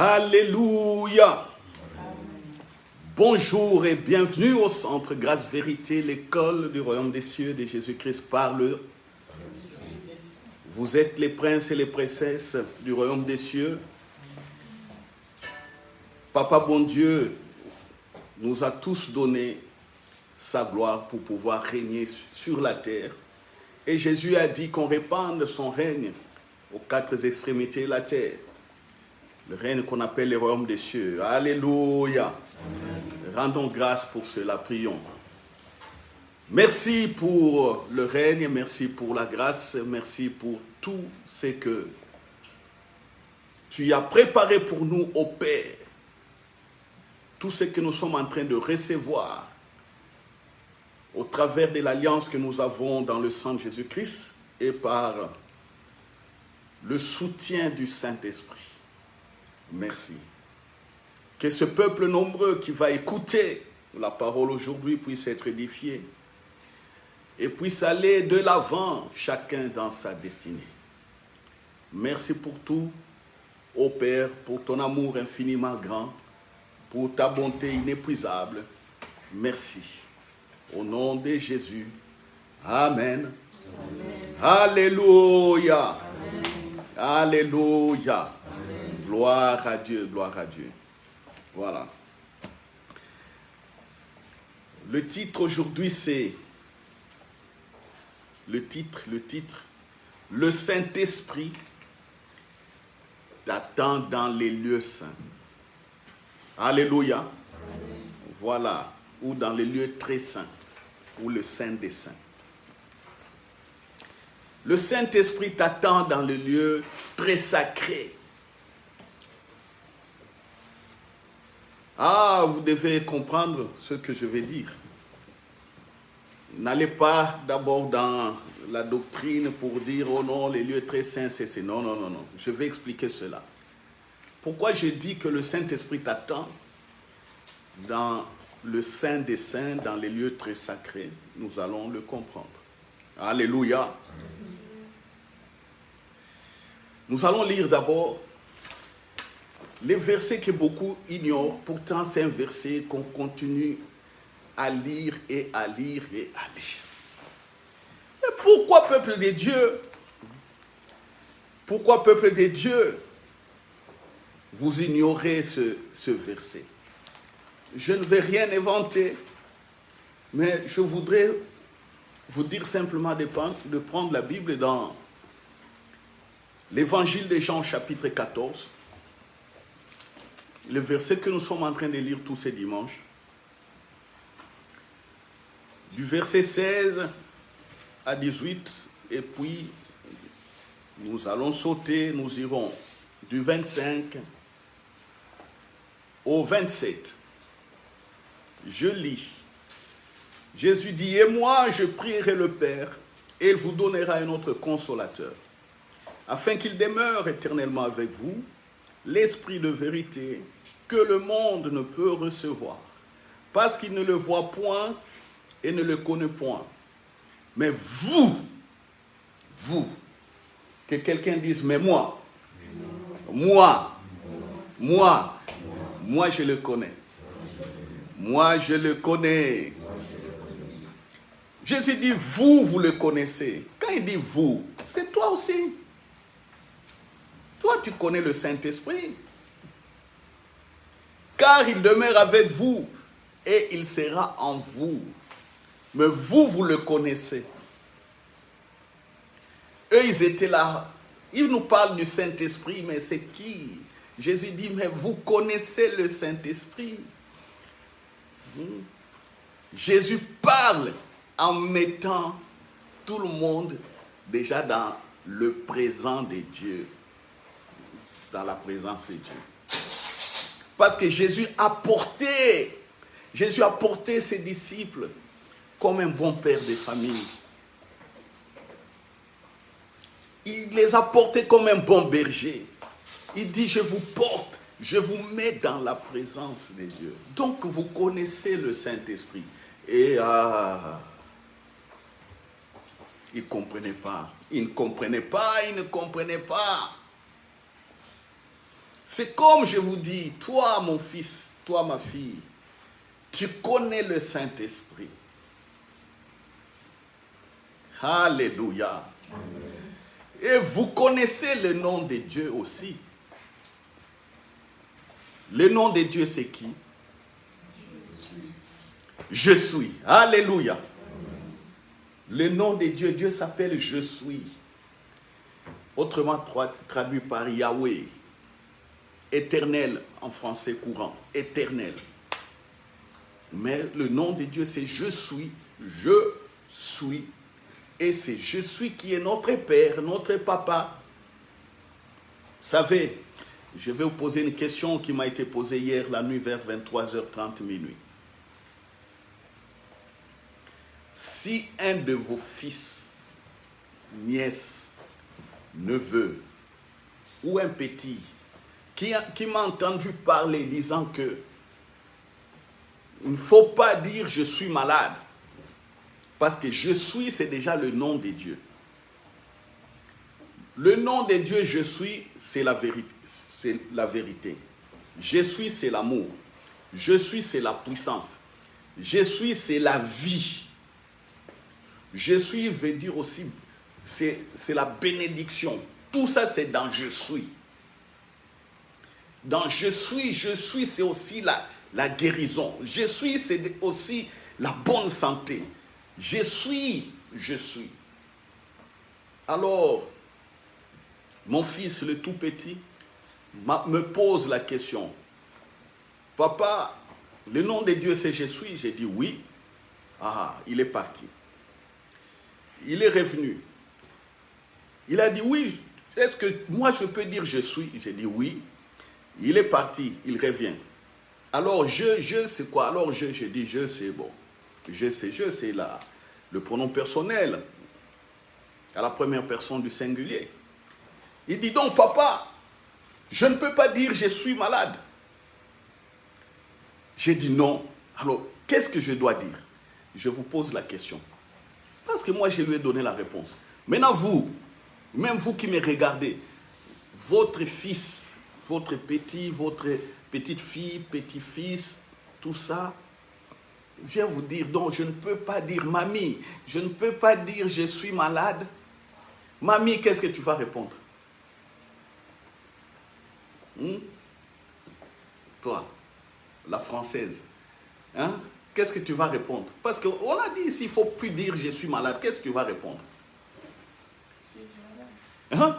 Alléluia. Bonjour et bienvenue au Centre Grâce Vérité, l'école du royaume des cieux de Jésus-Christ parle. Vous êtes les princes et les princesses du royaume des cieux. Papa bon Dieu nous a tous donné sa gloire pour pouvoir régner sur la terre. Et Jésus a dit qu'on répande son règne aux quatre extrémités de la terre. Le règne qu'on appelle le royaume des cieux. Alléluia. Amen. Rendons grâce pour cela, prions. Merci pour le règne, merci pour la grâce, merci pour tout ce que tu as préparé pour nous, ô Père. Tout ce que nous sommes en train de recevoir au travers de l'alliance que nous avons dans le sang de Jésus-Christ et par le soutien du Saint-Esprit. Merci. Que ce peuple nombreux qui va écouter la parole aujourd'hui puisse être édifié et puisse aller de l'avant, chacun dans sa destinée. Merci pour tout, ô Père, pour ton amour infiniment grand, pour ta bonté inépuisable. Merci. Au nom de Jésus. Amen. Amen. Alléluia. Amen. Alléluia. Amen. Gloire à Dieu, gloire à Dieu. Voilà. Le titre aujourd'hui, c'est le titre, le Saint-Esprit t'attend dans les lieux saints. Alléluia. Amen. Voilà. Ou dans les lieux très saints, ou le Saint des Saints. Le Saint-Esprit t'attend dans le lieu très sacré. Ah, vous devez comprendre ce que je vais dire. N'allez pas d'abord dans la doctrine pour dire, oh non, les lieux très saints, c'est... Non, non, non, non. Je vais expliquer cela. Pourquoi je dis que le Saint-Esprit t'attend dans le Saint des Saints, dans les lieux très sacrés? Nous allons le comprendre. Alléluia. Nous allons lire d'abord les versets que beaucoup ignorent. Pourtant, c'est un verset qu'on continue à lire et à lire et à lire. Mais pourquoi, peuple de Dieu, vous ignorez ce verset? Je ne vais rien inventer, mais je voudrais vous dire simplement de prendre la Bible dans l'Évangile de Jean, chapitre 14, le verset que nous sommes en train de lire tous ces dimanches, du verset 16 à 18, et puis nous allons sauter, nous irons du 25 au 27. Je lis. Jésus dit, et moi je prierai le Père, et il vous donnera un autre consolateur, afin qu'il demeure éternellement avec vous, l'Esprit de vérité que le monde ne peut recevoir, parce qu'il ne le voit point et ne le connaît point. Mais vous, que quelqu'un dise, mais moi je le connais. Moi, je le connais. Jésus dit, vous le connaissez. Quand il dit vous, c'est toi aussi. Toi, tu connais le Saint-Esprit. Car il demeure avec vous et il sera en vous. Mais vous le connaissez. Eux, ils étaient là. Ils nous parlent du Saint-Esprit, mais c'est qui? Jésus dit, mais vous connaissez le Saint-Esprit. Jésus parle en mettant tout le monde déjà dans le présent de Dieu, dans la présence de Dieu. Parce que Jésus a porté ses disciples comme un bon père de famille. Il les a portés comme un bon berger. Il dit, je vous porte, je vous mets dans la présence de Dieu. Donc vous connaissez le Saint-Esprit. Et ils ne comprenaient pas. C'est comme je vous dis, toi mon fils, toi ma fille, tu connais le Saint-Esprit. Alléluia. Et vous connaissez le nom de Dieu aussi. Le nom de Dieu, c'est qui? Je suis. Alléluia. Le nom de Dieu, Dieu s'appelle Je suis. Autrement traduit par Yahweh. Éternel en français courant. Éternel. Mais le nom de Dieu, c'est Je suis. Je suis. Et c'est Je suis qui est notre Père, notre Papa. Vous savez, je vais vous poser une question qui m'a été posée hier la nuit vers 23h30 minuit. Si un de vos fils, nièces, neveux ou un petit qui m'a entendu parler disant que il ne faut pas dire je suis malade parce que je suis c'est déjà le nom de Dieu. Le nom de Dieu je suis c'est la vérité, c'est la vérité. Je suis c'est l'amour. Je suis c'est la puissance. Je suis c'est la vie. Je suis veut dire aussi, c'est la bénédiction. Tout ça, c'est dans je suis. Dans je suis, c'est aussi la guérison. Je suis, c'est aussi la bonne santé. Je suis. Alors, mon fils, le tout petit, me pose la question. Papa, le nom de Dieu, c'est je suis. J'ai dit oui. Ah, il est parti. Il est revenu. Il a dit oui, est-ce que moi je peux dire je suis? J'ai dit oui. Il est parti, il revient. Alors je c'est quoi? Alors j'ai dit je c'est bon. Je c'est le pronom personnel à la première personne du singulier. Il dit donc papa, je ne peux pas dire je suis malade. J'ai dit non. Alors qu'est-ce que je dois dire? Je vous pose la question. Parce que moi, je lui ai donné la réponse. Maintenant, vous, même vous qui me regardez, votre fils, votre petit, votre petite fille, petit-fils, tout ça, vient vous dire, donc je ne peux pas dire, mamie, je ne peux pas dire je suis malade. Mamie, qu'est-ce que tu vas répondre? Toi, la française, hein? Qu'est-ce que tu vas répondre? Parce qu'on a dit ici, il ne faut plus dire je suis malade. Qu'est-ce que tu vas répondre? Hein?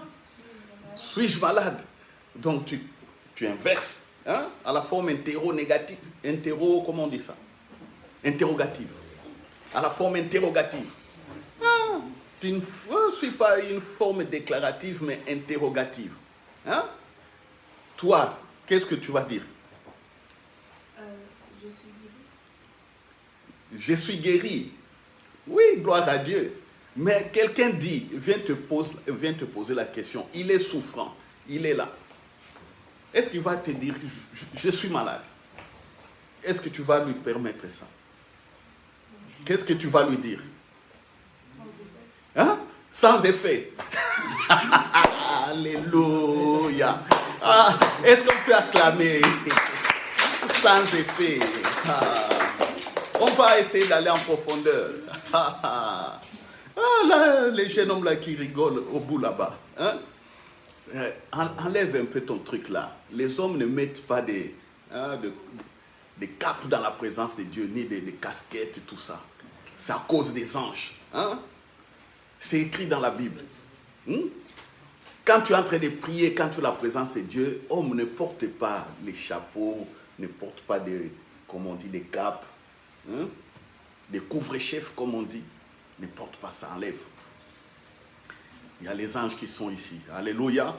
Suis-je malade? Donc tu inverses, hein? À la forme interrogative. Comment on dit ça? Interrogative. À la forme interrogative. Ah, je ne suis pas une forme déclarative, mais interrogative. Hein? Toi, qu'est-ce que tu vas dire? Je suis guéri. Oui, gloire à Dieu. Mais quelqu'un dit, vient te poser la question. Il est souffrant. Il est là. Est-ce qu'il va te dire, je suis malade? Est-ce que tu vas lui permettre ça? Qu'est-ce que tu vas lui dire? Hein? Sans effet. Alléluia. Ah, est-ce qu'on peut acclamer? Sans effet. On va essayer d'aller en profondeur. Ah, là, les jeunes hommes là qui rigolent au bout là-bas. Hein? Enlève un peu ton truc là. Les hommes ne mettent pas des capes dans la présence de Dieu, ni des casquettes et tout ça. C'est à cause des anges. Hein? C'est écrit dans la Bible. Quand tu es en train de prier, quand tu es la présence de Dieu, homme ne porte pas les chapeaux, ne porte pas des, comme on dit, des capes. Des couvre-chefs, comme on dit, ne porte pas ça, enlève. Il y a les anges qui sont ici. Alléluia.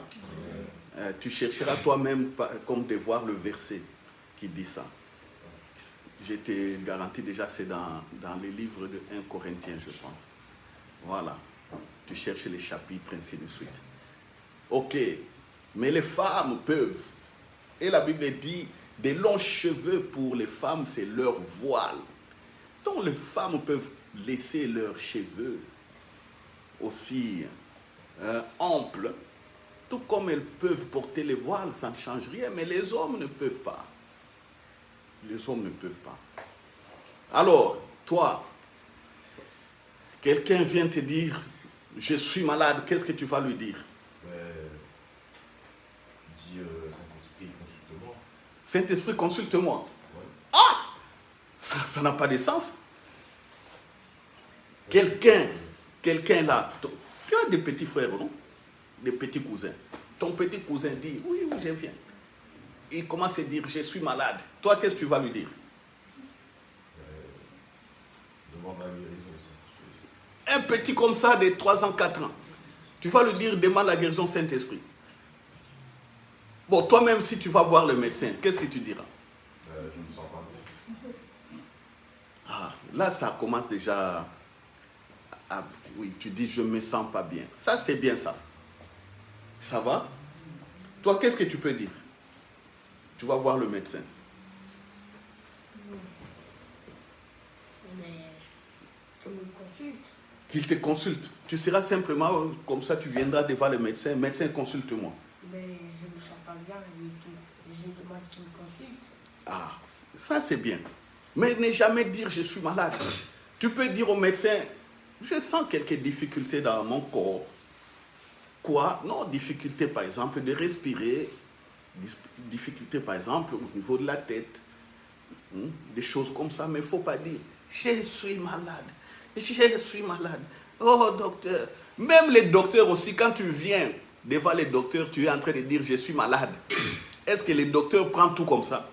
Tu chercheras toi-même comme devoir le verset qui dit ça. Je te garantis déjà, c'est dans les livres de 1 Corinthiens, je pense. Voilà. Tu cherches les chapitres, ainsi de suite. Ok. Mais les femmes peuvent. Et la Bible dit, des longs cheveux pour les femmes, c'est leur voile. Donc les femmes peuvent laisser leurs cheveux aussi amples Tout comme elles peuvent porter les voiles, ça ne change rien, mais les hommes ne peuvent pas. Les hommes ne peuvent pas. Alors, toi, quelqu'un vient te dire, je suis malade, qu'est-ce que tu vas lui dire? Dis, Saint-Esprit, consulte-moi. Saint-Esprit, consulte-moi. Ouais. Ah! Ça n'a pas de sens. Quelqu'un là, tu as des petits frères, non? Des petits cousins. Ton petit cousin dit, oui, je viens. Il commence à dire, je suis malade. Toi, qu'est-ce que tu vas lui dire? Demande la guérison. Un petit comme ça, de 3 ans, 4 ans. Tu vas lui dire, demande la guérison Saint-Esprit. Bon, toi-même, si tu vas voir le médecin, qu'est-ce que tu diras? Je ne me sens pas bien. Ah, là, ça commence déjà à... Oui, tu dis, je ne me sens pas bien. Ça, c'est bien ça. Ça va? Toi, qu'est-ce que tu peux dire? Tu vas voir le médecin. Mais qu'il me consulte. Qu'il te consulte. Tu seras simplement, comme ça, tu viendras devant le médecin. Médecin, consulte-moi. Mais je ne me sens pas bien et je demande qu'il me consulte. Ah, ça c'est bien. Mais ne jamais dire je suis malade. Tu peux dire au médecin, je sens quelques difficultés dans mon corps. Quoi? Non, difficulté par exemple de respirer, difficulté par exemple au niveau de la tête, des choses comme ça, mais il ne faut pas dire je suis malade, je suis malade. Oh docteur, même les docteurs aussi, quand tu viens devant les docteurs, tu es en train de dire je suis malade. Est-ce que les docteurs prennent tout comme ça?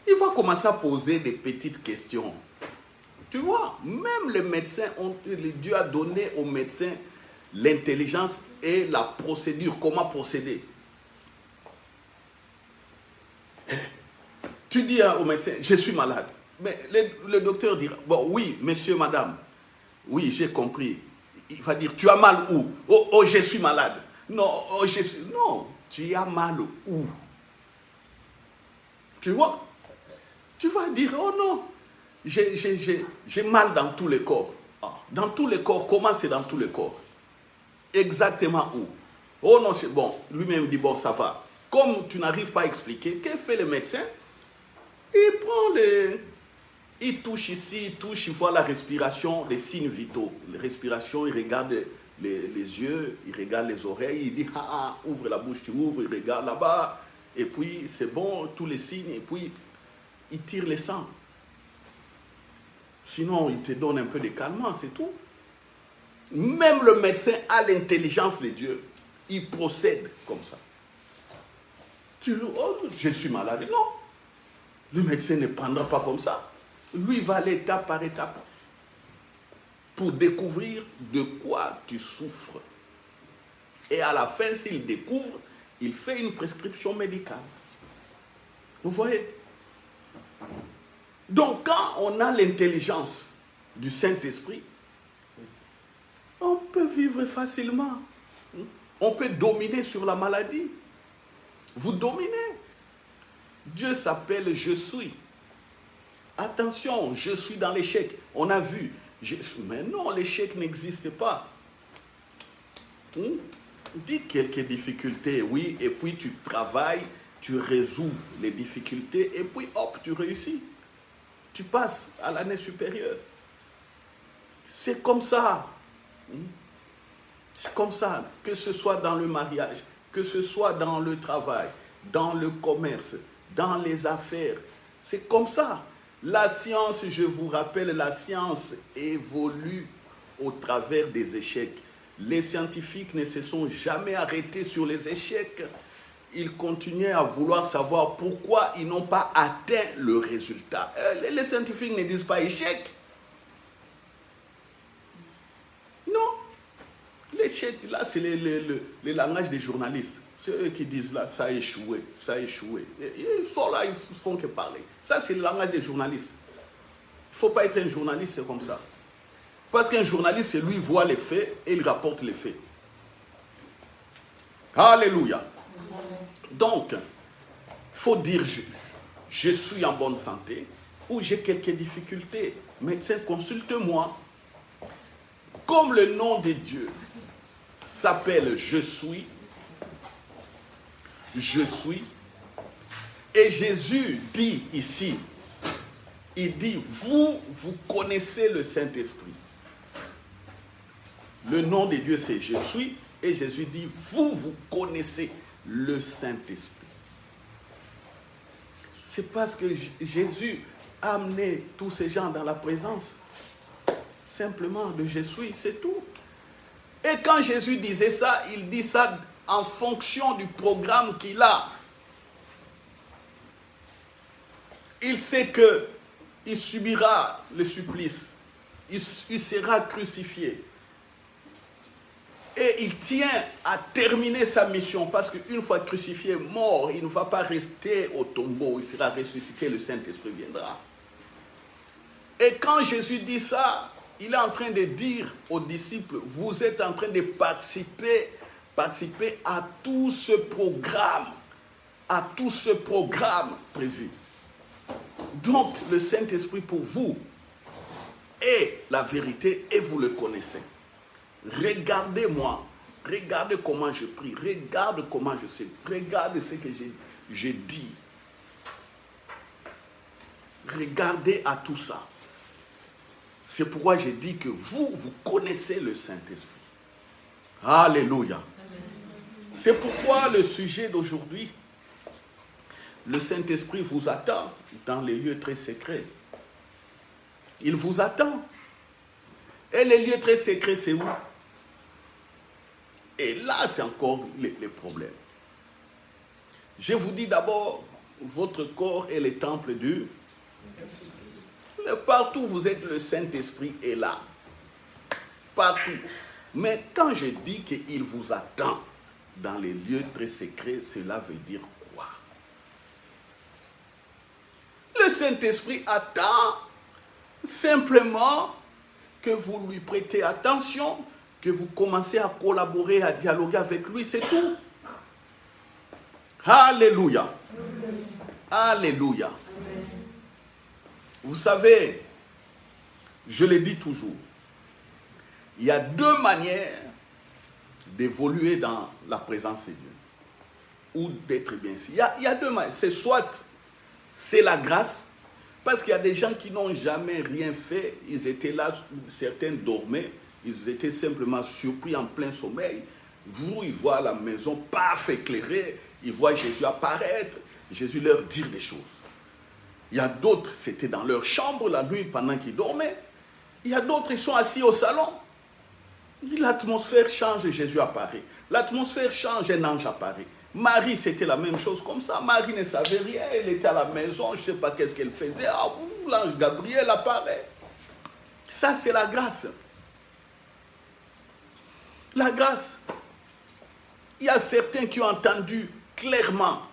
Il va commencer à poser des petites questions. Tu vois, même les médecins, Dieu a donné aux médecins l'intelligence et la procédure, comment procéder. Tu dis au médecin, je suis malade. Mais le docteur dira, bon oui, monsieur, madame, oui, j'ai compris. Il va dire, tu as mal où? Oh, je suis malade. Non, non, tu as mal où? Tu vois? Tu vas dire, oh non, j'ai mal dans tous les corps. Ah, dans tous les corps, comment c'est dans tous les corps? Exactement où? Oh non, c'est bon. Lui-même dit, bon, ça va. Comme tu n'arrives pas à expliquer, que fait le médecin? Il prend il touche ici, il touche, il voit la respiration, les signes vitaux. La respiration, il regarde les yeux, il regarde les oreilles, il dit, ouvre la bouche, tu ouvres, il regarde là-bas, et puis c'est bon, tous les signes, et puis il tire les sangs. Sinon, il te donne un peu de calmant, c'est tout. Même le médecin a l'intelligence de Dieu. Il procède comme ça. Oh, je suis malade. Non. Le médecin ne prendra pas comme ça. Lui va aller étape par étape pour découvrir de quoi tu souffres. Et à la fin, s'il découvre, il fait une prescription médicale. Vous voyez? Donc, quand on a l'intelligence du Saint-Esprit, on peut vivre facilement. On peut dominer sur la maladie. Vous dominez. Dieu s'appelle « Je suis ». Attention, je suis dans l'échec. On a vu. Mais non, l'échec n'existe pas. Dis quelques difficultés, oui, et puis tu travailles, tu résous les difficultés, et puis hop, tu réussis. Tu passes à l'année supérieure. C'est comme ça. C'est comme ça, que ce soit dans le mariage, que ce soit dans le travail, dans le commerce, dans les affaires. C'est comme ça. La science, je vous rappelle, la science évolue au travers des échecs. Les scientifiques ne se sont jamais arrêtés sur les échecs. Ils continuaient à vouloir savoir pourquoi ils n'ont pas atteint le résultat. Les scientifiques ne disent pas échec. Non. L'échec, là, c'est le langage des journalistes. C'est eux qui disent là, ça a échoué, ça a échoué. Ils sont là, ils font que parler. Ça, c'est le langage des journalistes. Il ne faut pas être un journaliste, c'est comme ça. Parce qu'un journaliste, c'est lui, voit les faits et il rapporte les faits. Alléluia. Donc, il faut dire, je suis en bonne santé ou j'ai quelques difficultés. Médecin, consulte-moi. Comme le nom de Dieu s'appelle « Je suis », je suis. Et Jésus dit ici, il dit, vous connaissez le Saint-Esprit. Le nom de Dieu, c'est je suis. Et Jésus dit, vous connaissez le Saint-Esprit. C'est parce que Jésus a amené tous ces gens dans la présence simplement de je suis, c'est tout. Et quand Jésus disait ça, il dit ça en fonction du programme qu'il a. Il sait qu'il subira le supplice, il sera crucifié. Et il tient à terminer sa mission parce qu'une fois crucifié, mort, il ne va pas rester au tombeau, il sera ressuscité, le Saint-Esprit viendra. Et quand Jésus dit ça, il est en train de dire aux disciples, vous êtes en train de participer à tout ce programme prévu. Donc, le Saint-Esprit pour vous est la vérité et vous le connaissez. Regardez-moi, regardez comment je prie, regarde comment je sais, regarde ce que je dis. Regardez à tout ça. C'est pourquoi j'ai dit que vous connaissez le Saint-Esprit. Alléluia. C'est pourquoi le sujet d'aujourd'hui, le Saint-Esprit vous attend dans les lieux très secrets. Il vous attend. Et les lieux très secrets, c'est où? Et là, c'est encore les problèmes. Je vous dis d'abord, votre corps est le temple du... Partout où vous êtes, le Saint-Esprit est là. Partout. Mais quand je dis qu'il vous attend dans les lieux très secrets, cela veut dire quoi? Le Saint-Esprit attend simplement que vous lui prêtez attention, que vous commencez à collaborer, à dialoguer avec lui, c'est tout. Alléluia. Alléluia. Vous savez, je le dis toujours, il y a deux manières d'évoluer dans la présence de Dieu, ou d'être bien ici. Il y a deux manières. C'est soit, c'est la grâce, parce qu'il y a des gens qui n'ont jamais rien fait, ils étaient là, certains dormaient, ils étaient simplement surpris en plein sommeil. Vous, ils voient la maison paf éclairée, ils voient Jésus apparaître, Jésus leur dire des choses. Il y a d'autres, c'était dans leur chambre la nuit pendant qu'ils dormaient. Il y a d'autres, ils sont assis au salon. L'atmosphère change, Jésus apparaît. L'atmosphère change, un ange apparaît. Marie, c'était la même chose comme ça. Marie ne savait rien, elle était à la maison, je ne sais pas qu'est-ce qu'elle faisait. Ah, l'ange Gabriel apparaît. Ça, c'est la grâce. La grâce. Il y a certains qui ont entendu clairement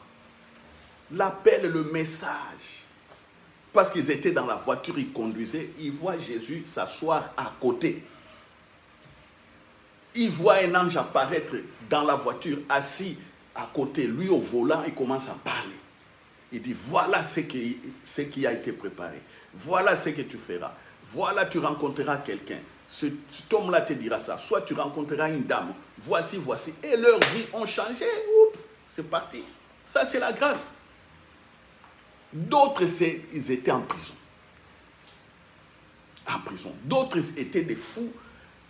l'appel, le message. Parce qu'ils étaient dans la voiture, ils conduisaient, ils voient Jésus s'asseoir à côté. Ils voient un ange apparaître dans la voiture, assis à côté, lui au volant, il commence à parler. Il dit, voilà ce qui a été préparé. Voilà ce que tu feras. Voilà, tu rencontreras quelqu'un. Cet homme-là te dira ça. Soit tu rencontreras une dame. Voici. Et leurs vies ont changé. Oups, c'est parti. Ça, c'est la grâce. D'autres, ils étaient en prison. En prison. D'autres étaient des fous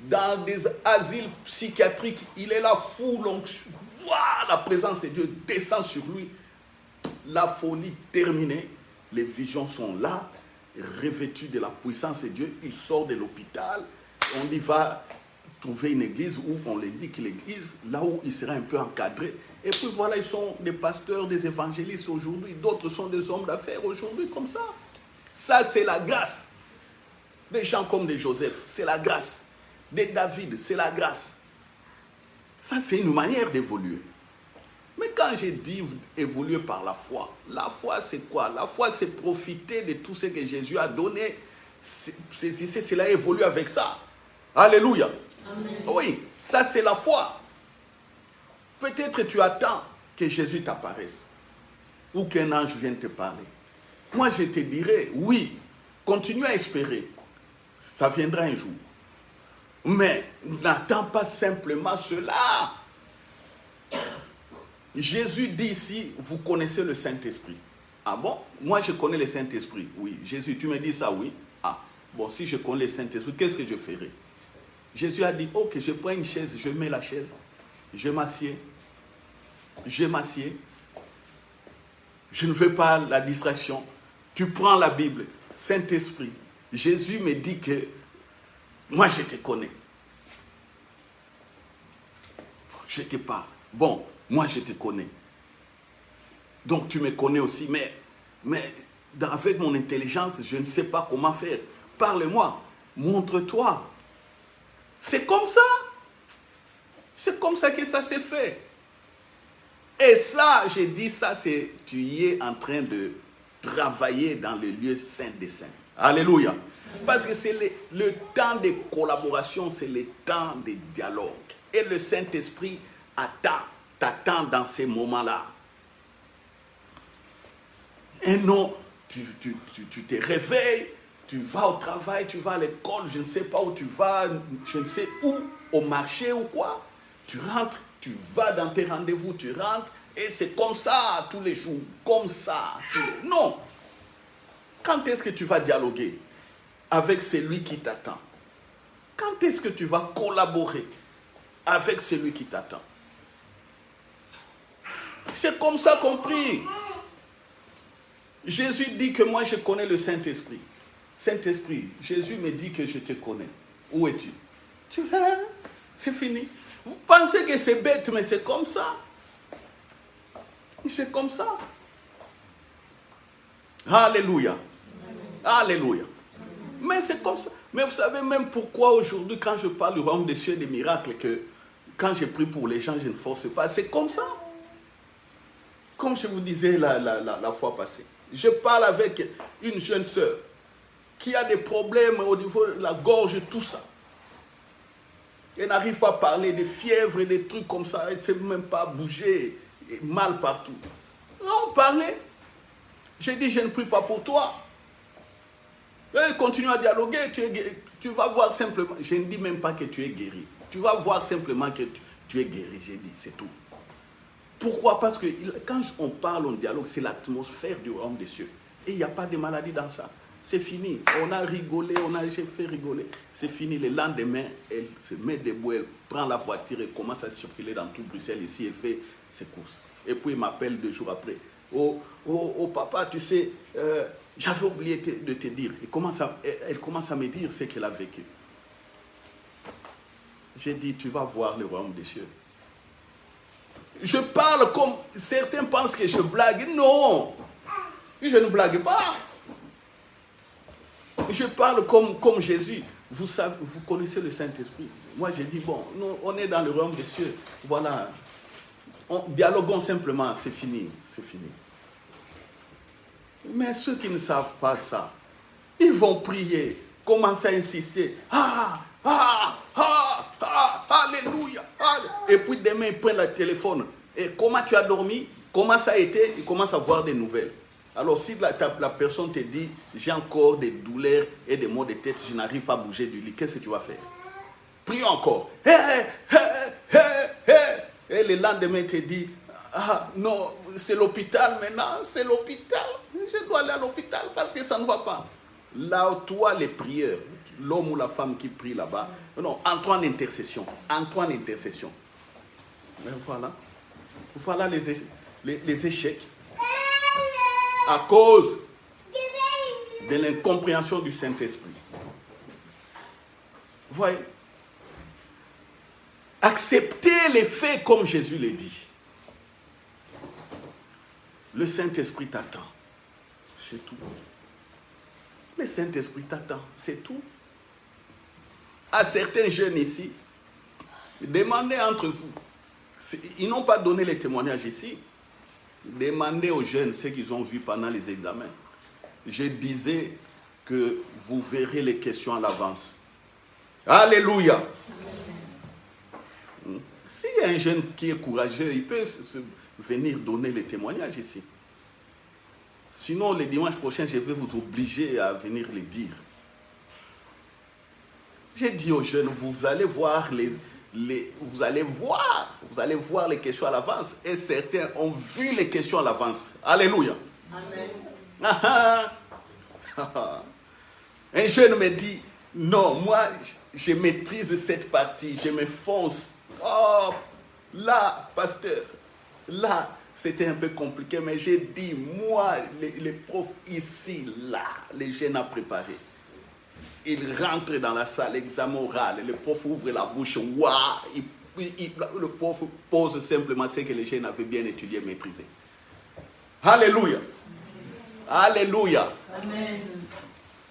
dans des asiles psychiatriques. Il est là, fou, donc, la présence de Dieu descend sur lui. La folie terminée. Les visions sont là, revêtus de la puissance de Dieu. Il sort de l'hôpital. On y va trouver une église où on lui dit que l'église, là où il sera un peu encadré. Et puis voilà, ils sont des pasteurs, des évangélistes aujourd'hui. D'autres sont des hommes d'affaires aujourd'hui comme ça. Ça, c'est la grâce. Des gens comme des Joseph, c'est la grâce. Des David, c'est la grâce. Ça, c'est une manière d'évoluer. Mais quand j'ai dit évoluer par la foi c'est quoi? La foi, c'est profiter de tout ce que Jésus a donné. Saisissez cela, évoluer avec ça. Alléluia. Amen. Oui, ça c'est la foi. Peut-être tu attends que Jésus t'apparaisse ou qu'un ange vienne te parler. Moi, je te dirais, oui, continue à espérer. Ça viendra un jour. Mais n'attends pas simplement cela. Jésus dit ici, vous connaissez le Saint-Esprit. Ah bon? Moi, je connais le Saint-Esprit. Oui. Jésus, tu me dis ça, oui. Ah, bon, si je connais le Saint-Esprit, qu'est-ce que je ferai? Jésus a dit, ok, je prends une chaise, je mets la chaise, je m'assieds. Je m'assieds. Je ne veux pas la distraction. Tu prends la Bible, Saint-Esprit. Jésus me dit que moi, je te connais. Je te parle. Bon, moi, je te connais. Donc, tu me connais aussi. Mais avec mon intelligence, je ne sais pas comment faire. Parle-moi. Montre-toi. C'est comme ça. C'est comme ça que ça s'est fait. Et ça, j'ai dit ça, c'est tu y es en train de travailler dans le lieu saint des saints. Alléluia. Parce que c'est le temps de collaboration, c'est le temps de dialogue. Et le Saint-Esprit t'attend dans ces moments-là. Et non, tu te réveilles, tu vas au travail, tu vas à l'école, je ne sais pas où tu vas, je ne sais où, au marché ou quoi. Tu rentres, tu vas dans tes rendez-vous, tu rentres, et c'est comme ça tous les jours, comme ça. Non. Quand est-ce que tu vas dialoguer avec celui qui t'attend? Quand est-ce que tu vas collaborer avec celui qui t'attend? C'est comme ça qu'on prie. Jésus dit que moi je connais le Saint-Esprit. Saint-Esprit, Jésus me dit que je te connais. Où es-tu? Tu es, c'est fini. Vous pensez que c'est bête, mais c'est comme ça. C'est comme ça. Alléluia. Alléluia. Mais c'est comme ça. Mais vous savez même pourquoi aujourd'hui, quand je parle du royaume des cieux et des miracles, que quand je prie pour les gens, je ne force pas. C'est comme ça. Comme je vous disais la fois passée. Je parle avec une jeune sœur qui a des problèmes au niveau de la gorge et tout ça. Elle n'arrive pas à parler des fièvres et des trucs comme ça. Elle ne sait même pas bouger. Et mal partout. On parlait. J'ai dit, je ne prie pas pour toi. Elle continue à dialoguer. Tu vas voir simplement. Je ne dis même pas que tu es guéri. Tu vas voir simplement que tu es guéri. J'ai dit, c'est tout. Pourquoi? Parce que quand on parle, on dialogue, c'est l'atmosphère du royaume des cieux. Et il n'y a pas de maladie dans ça. C'est fini. On a rigolé, j'ai fait rigoler. C'est fini. Le lendemain, elle se met debout, elle prend la voiture et commence à circuler dans tout Bruxelles ici. Elle fait ses courses. Et puis, il m'appelle 2 jours après. Oh, papa, tu sais, j'avais oublié de te dire. Elle commence à me dire ce qu'elle a vécu. J'ai dit, tu vas voir le royaume des cieux. Je parle comme certains pensent que je blague. Non, je ne blague pas. Je parle comme Jésus. Vous savez, vous connaissez le Saint-Esprit. Moi, j'ai dit, bon, nous, on est dans le royaume des cieux. Voilà. Dialoguons simplement, c'est fini. C'est fini. Mais ceux qui ne savent pas ça, ils vont prier, commencer à insister. Alléluia. Et puis demain, ils prennent le téléphone. Et comment tu as dormi? Comment ça a été? Ils commencent à voir des nouvelles. Alors si la personne te dit, j'ai encore des douleurs et des maux de tête, je n'arrive pas à bouger du lit, qu'est-ce que tu vas faire? Prie encore. Et le lendemain, il te dit, non, c'est l'hôpital maintenant, c'est l'hôpital. Je dois aller à l'hôpital parce que ça ne va pas. Là, toi, les prieurs, l'homme ou la femme qui prie là-bas, non, entre en intercession. Entre en intercession. Mais voilà. Voilà les échecs. À cause de l'incompréhension du Saint-Esprit. Voyez. Acceptez les faits comme Jésus les dit. Le Saint-Esprit t'attend. C'est tout. Le Saint-Esprit t'attend. C'est tout. À certains jeunes ici, demandez entre vous. Ils n'ont pas donné les témoignages ici. Demandez aux jeunes ce qu'ils ont vu pendant les examens. Je disais que vous verrez les questions à l'avance. Alléluia. S'il y a un jeune qui est courageux, il peut venir donner les témoignages ici. Sinon, le dimanche prochain, je vais vous obliger à venir les dire. J'ai dit aux jeunes, vous allez voir vous allez voir vous allez voir les questions à l'avance. Et certains ont vu les questions à l'avance. Alléluia. Amen. Un jeune me dit, non, moi, je maîtrise cette partie, je me fonce. Oh, là, pasteur, là, c'était un peu compliqué, mais j'ai dit, moi, les profs ici, là, les jeunes à préparer. Ils rentrent dans la salle, examen oral, le prof ouvre la bouche, waouh, le prof pose simplement ce que les jeunes avaient bien étudié, maîtrisé. Alléluia. Alléluia. Amen.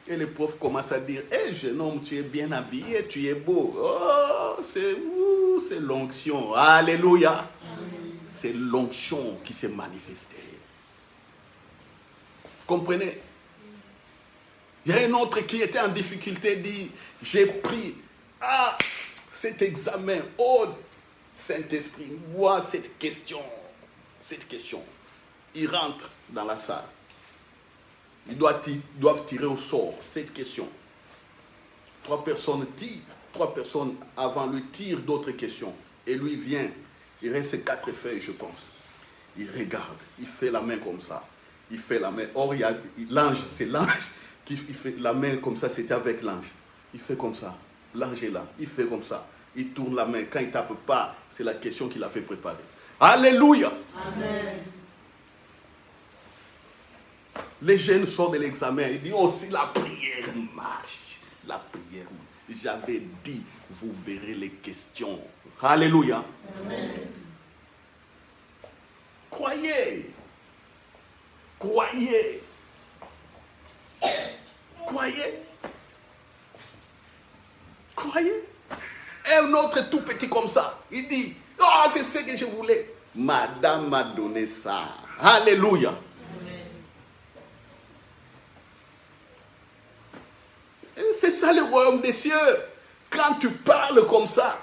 Et le prof commence à dire, hé jeune homme, tu es bien habillé, tu es beau. Oh, c'est l'onction. Alléluia. C'est l'onction qui s'est manifestée. Vous comprenez? Il y a un autre qui était en difficulté, dit, j'ai pris cet examen, oh Saint-Esprit, moi cette question. Il rentre dans la salle. Ils doivent tirer au sort cette question. 3 personnes tirent, 3 personnes avant lui tirent d'autres questions. Et lui vient, il reste 4 feuilles, je pense. Il regarde, il fait la main comme ça. Il fait la main. Or, il y a l'ange, c'est l'ange qui fait la main comme ça, c'était avec l'ange. Il fait comme ça. L'ange est là, il fait comme ça. Il tourne la main. Quand il ne tape pas, c'est la question qu'il a fait préparer. Alléluia. Amen. Les jeunes sortent de l'examen. Ils disent, oh, si la prière marche. La prière marche. J'avais dit, vous verrez les questions. Alléluia. Amen. Croyez. Croyez. Croyez. Croyez. Un autre tout petit comme ça. Il dit, oh, c'est ce que je voulais. Madame m'a donné ça. Alléluia. C'est ça le royaume des cieux. Quand tu parles comme ça,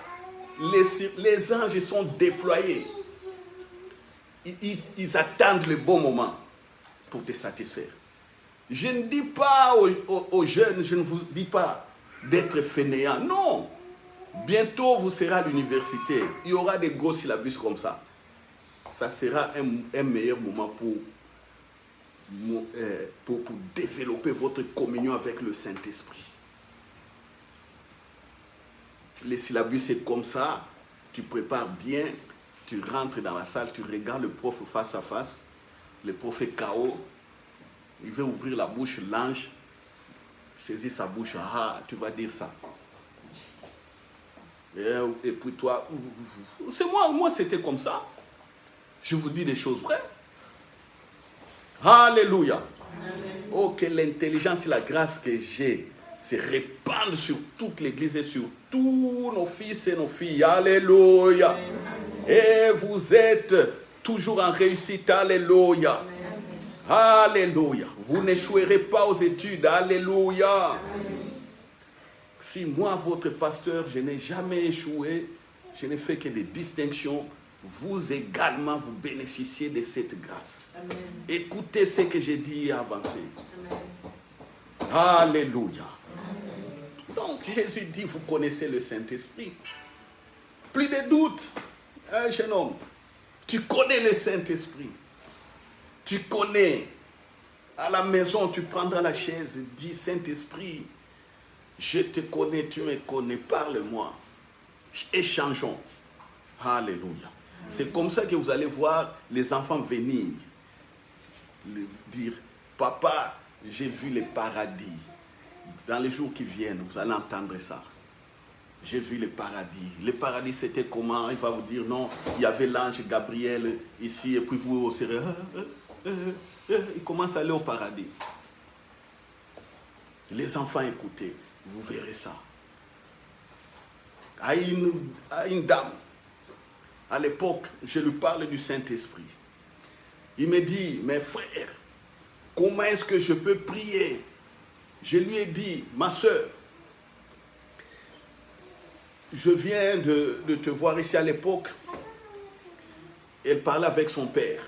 les anges sont déployés. Ils attendent le bon moment pour te satisfaire. Je ne dis pas aux jeunes, je ne vous dis pas d'être fainéants. Non. Bientôt, vous serez à l'université. Il y aura des gros syllabus comme ça. Ça sera un meilleur moment pour développer votre communion avec le Saint-Esprit. Les syllabus, c'est comme ça. Tu prépares bien, tu rentres dans la salle, tu regardes le prof face à face. Le prof est KO. Il veut ouvrir la bouche, l'ange saisit sa bouche. Ah, tu vas dire ça. Et puis toi, c'est moi c'était comme ça. Je vous dis des choses vraies. Alléluia. Amen. Oh, que l'intelligence et la grâce que j'ai se répandent sur toute l'église et sur tous nos fils et nos filles. Alléluia. Amen. Et vous êtes toujours en réussite. Alléluia. Amen. Alléluia. Vous n'échouerez pas aux études. Alléluia. Amen. Si moi, votre pasteur, je n'ai jamais échoué, je n'ai fait que des distinctions, vous également, vous bénéficiez de cette grâce. Amen. Écoutez ce que j'ai dit et avancez. Amen. Alléluia. Amen. Donc, Jésus dit, vous connaissez le Saint-Esprit. Plus de doute, hein, jeune homme. Tu connais le Saint-Esprit. Tu connais. À la maison, tu prendras la chaise et dis, Saint-Esprit, je te connais, tu me connais, parle-moi. Échangeons. Alléluia. C'est comme ça que vous allez voir les enfants venir. Dire, papa, j'ai vu le paradis. Dans les jours qui viennent, vous allez entendre ça. J'ai vu le paradis. Le paradis, c'était comment? Il va vous dire, non, il y avait l'ange Gabriel ici, et puis vous serez... il commence à aller au paradis. Les enfants, écoutez. Vous verrez ça. À une dame, à l'époque, je lui parle du Saint-Esprit. Il me dit, mes frères, comment est-ce que je peux prier? Je lui ai dit, ma soeur, je viens de te voir ici à l'époque. Elle parlait avec son père.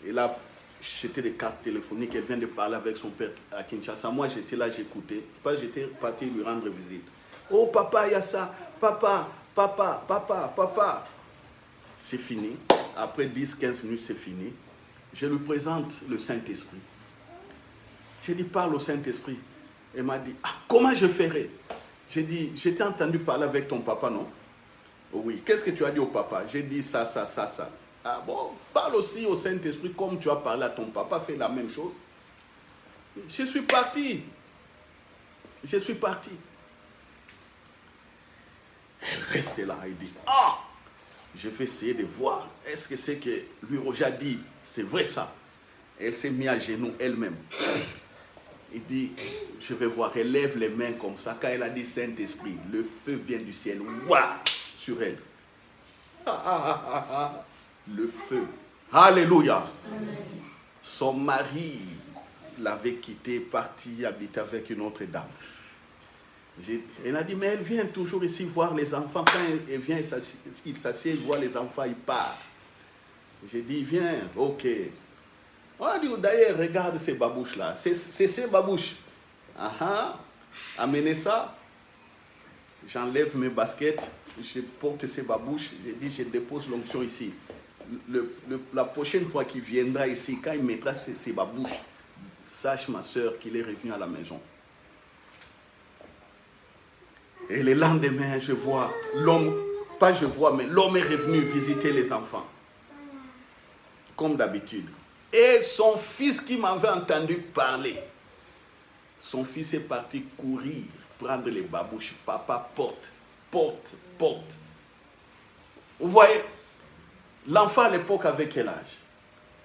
Et là, j'étais des cartes téléphoniques, elle vient de parler avec son père à Kinshasa. Moi, j'étais là, j'écoutais. J'étais parti lui rendre visite. Oh, papa, il y a ça. Papa. c'est fini. Après 10-15 minutes, c'est fini. Je lui présente le Saint-Esprit. J'ai dit, parle au Saint-Esprit. Elle m'a dit, ah, comment je ferai? J'ai dit, je t'ai entendu parler avec ton papa, non? Oh oui. Qu'est-ce que tu as dit au papa? J'ai dit ça, ça, ça, ça. Ah bon, parle aussi au Saint-Esprit comme tu as parlé à ton papa, fais la même chose. Je suis parti. Je suis parti. Elle reste là, elle dit, ah, je vais essayer de voir. Est-ce que c'est que lui, Roger a dit, c'est vrai ça? Elle s'est mise à genoux elle-même. Il dit, je vais voir. Elle lève les mains comme ça. Quand elle a dit Saint-Esprit, le feu vient du ciel. Waouh, sur elle. Ah, ah, ah, ah, ah. Le feu. Alléluia. Amen. Son mari l'avait quitté, parti habiter avec une autre dame. Elle a dit, mais elle vient toujours ici voir les enfants. Quand elle vient, il s'assied, il voit les enfants, il part. J'ai dit, viens, ok. On a dit, d'ailleurs, regarde ces babouches-là. C'est ces babouches. Amenez ça. J'enlève mes baskets, je porte ces babouches. J'ai dit, je dépose l'onction ici. La prochaine fois qu'il viendra ici, quand il mettra ses babouches, sache ma soeur qu'il est revenu à la maison. Et le lendemain, je vois l'homme, pas je vois, mais l'homme est revenu visiter les enfants. Comme d'habitude. Et son fils qui m'avait entendu parler, son fils est parti courir, prendre les babouches. Papa, porte, porte, porte. Vous voyez, l'enfant à l'époque avait quel âge?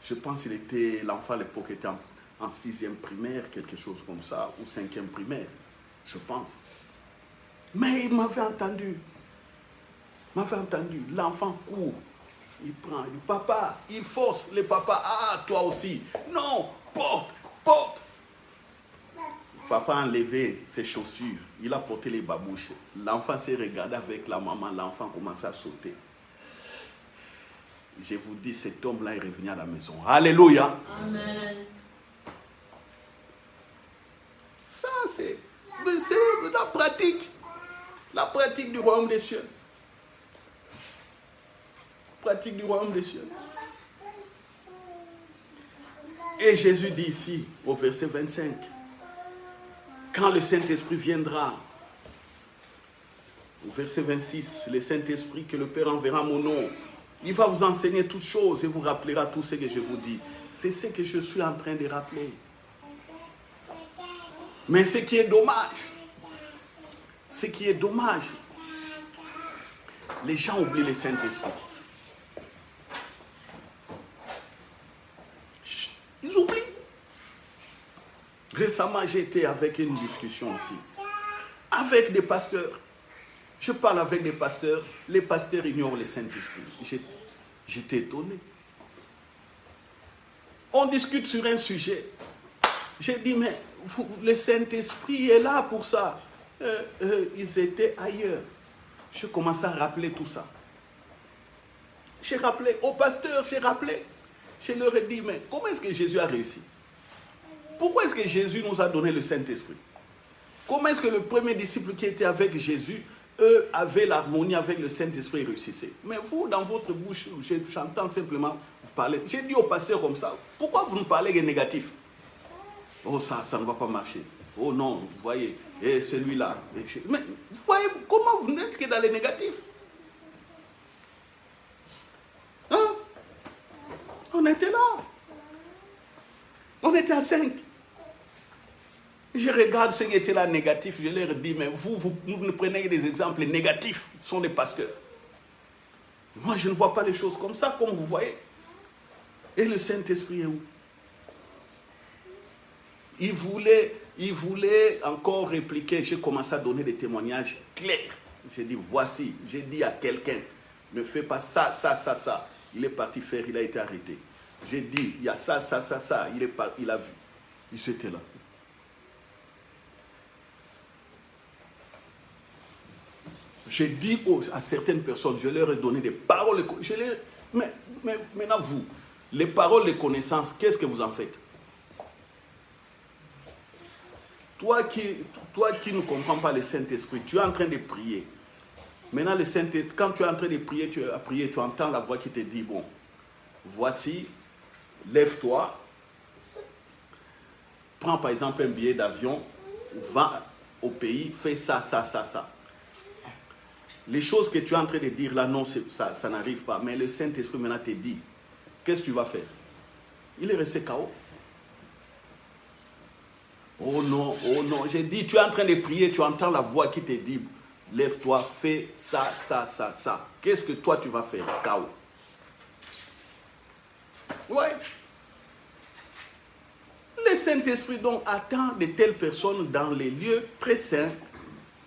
Je pense que l'enfant à l'époque était en 6e primaire, quelque chose comme ça, ou 5e primaire, je pense. Mais il m'avait entendu. L'enfant court. Il prend, il dit, papa, il force les papas. Ah, toi aussi. Non, porte, porte. Papa a enlevé ses chaussures. Il a porté les babouches. L'enfant s'est regardé avec la maman. L'enfant commençait à sauter. Je vous dis, cet homme-là est revenu à la maison. Alléluia. Amen. Ça, c'est la pratique. La pratique du royaume des cieux. Pratique du royaume des cieux. Et Jésus dit ici, au verset 25, quand le Saint-Esprit viendra, au verset 26, le Saint-Esprit que le Père enverra en mon nom, il va vous enseigner toutes choses et vous rappellera tout ce que je vous dis. C'est ce que je suis en train de rappeler. Mais ce qui est dommage, les gens oublient le Saint-Esprit. Ils oublient. Récemment, j'ai été avec une discussion aussi, avec des pasteurs. Je parle avec des pasteurs, les pasteurs ignorent le Saint-Esprit. J'étais étonné. On discute sur un sujet. J'ai dit, mais le Saint-Esprit est là pour ça. Ils étaient ailleurs. Je commence à rappeler tout ça. J'ai rappelé au pasteur, je leur ai dit, mais comment est-ce que Jésus a réussi? Pourquoi est-ce que Jésus nous a donné le Saint-Esprit? Comment est-ce que le premier disciple qui était avec Jésus, eux, avaient l'harmonie avec le Saint-Esprit et réussissaient? Mais vous, dans votre bouche, j'entends simplement vous parler. J'ai dit au pasteur comme ça, pourquoi vous nous parlez des négatifs? Oh, ça ne va pas marcher. Oh non, vous voyez, et celui-là. Mais vous voyez, comment vous n'êtes que dans les négatifs? Hein? On était là. On était à 5. Je regarde ceux qui étaient là négatifs, je leur dis, mais vous ne prenez des exemples négatifs, ce sont des pasteurs. Moi, je ne vois pas les choses comme ça, comme vous voyez. Et le Saint-Esprit est où? Il voulait encore répliquer. J'ai commencé à donner des témoignages clairs. J'ai dit, voici, j'ai dit à quelqu'un, ne fais pas ça, ça, ça, ça. Il est parti faire, il a été arrêté. J'ai dit, il y a ça, ça, ça, ça. Il a vu. Il s'était là. J'ai dit à certaines personnes, je leur ai donné des paroles. Mais maintenant, vous, les paroles de connaissance, qu'est-ce que vous en faites? Toi qui ne comprends pas le Saint-Esprit, tu es en train de prier. Maintenant, le Saint-Esprit, quand tu es en train de prier, tu entends la voix qui te dit, bon, voici, lève-toi, prends par exemple un billet d'avion, va au pays, fais ça, ça, ça, ça. Les choses que tu es en train de dire là, non, ça n'arrive pas. Mais le Saint-Esprit maintenant te dit, qu'est-ce que tu vas faire? Il est resté KO. Oh non, j'ai dit, tu es en train de prier, tu entends la voix qui te dit, lève-toi, fais ça, ça, ça, ça. Qu'est-ce que toi tu vas faire? KO. Ouais. Le Saint-Esprit donc attend de telles personnes dans les lieux très saints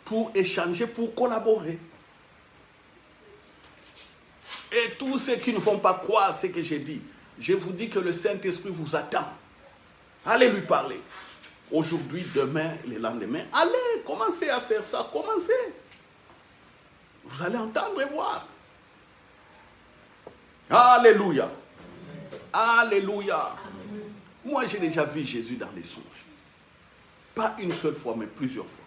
pour échanger, pour collaborer. Et tous ceux qui ne font pas croire ce que j'ai dit, je vous dis que le Saint-Esprit vous attend. Allez lui parler. Aujourd'hui, demain, le lendemain. Allez, commencez à faire ça. Commencez. Vous allez entendre et voir. Alléluia. Alléluia. Moi, j'ai déjà vu Jésus dans les songes. Pas une seule fois, mais plusieurs fois.